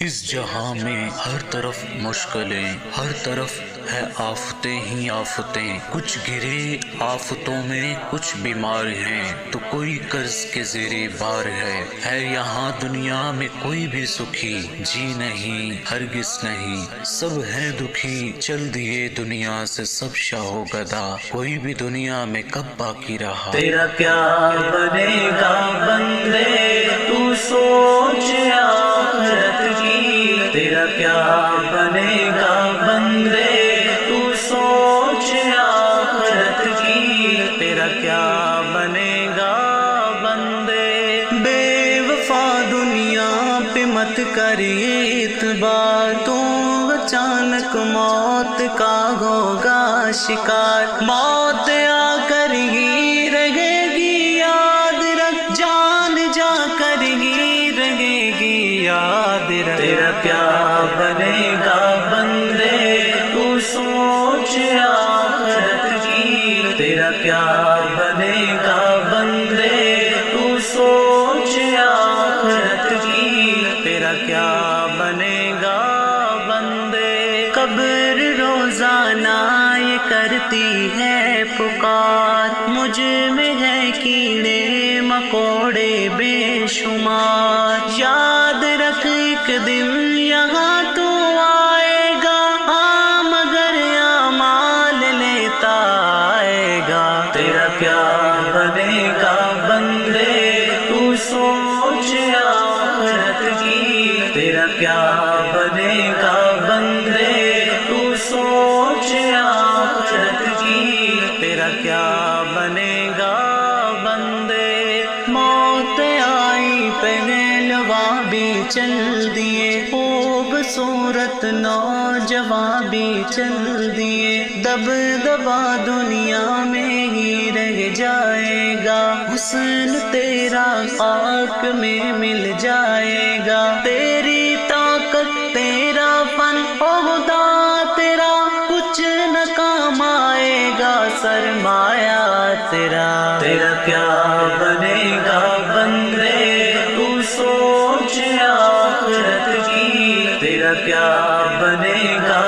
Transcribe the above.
اس جہاں میں ہر طرف مشکلیں، ہر طرف ہے آفتیں ہی آفتیں، کچھ گرے آفتوں میں کچھ بیمار ہیں، تو کوئی قرض کے زیر بار ہے یہاں دنیا میں کوئی بھی سکھی، جی نہیں ہرگز نہیں، سب ہیں دکھی، چل دیے دنیا سے سب شاہ و گدا، کوئی بھی دنیا میں کب باقی رہا۔ تیرا کیا بنے گا بندے تو سوچ آخرت کی، تیرا کیا بنے گا بندے تو سوچ آخرت کی، تیرا کیا بنے گا بندے۔ بے وفا دنیا پہ مت کری اعتبار، تو اچانک موت کا ہوگا شکار، موت آ کر ہی رہے گی یاد رکھ، جان جا کر ہی رہے گی یاد رکھ۔ تیرا کیا بنے گا بندے تو سوچ آخرت کی، تیرا کیا بنے گا بندے تو سوچ آخرت کی، تیرا کیا بنے گا بندے۔ قبر روزانہ یہ کرتی ہے پکار، مجھ میں ہے کیڑے مکوڑے بے شمار، یاد رکھ ایک دن یہاں تو آئے گا، ہاں مگر اعمال لیتا آئے گا۔ تیرا کیا بنے گا بندے تو سوچ آخرت کی، تیرا کیا بنے گا بندے تو سوچ آخرت کی، تیرا کیا بنے گا بندے۔ موت آئی پہلواں بھی چل دیے، خوبصورت نوجوان بھی چل دیے، دبدبا دنیا میں ہی رہ جائے گا، حسن تیرا خاک میں مل جائے گا، تیری طاقت تیرا فن عہدہ تیرا کچھ نہ کام آئے گا، سرمایہ تیرا۔ تیرا کیا بنے گا بندے تو سوچ آخرت کی، تیرا کیا بنے گا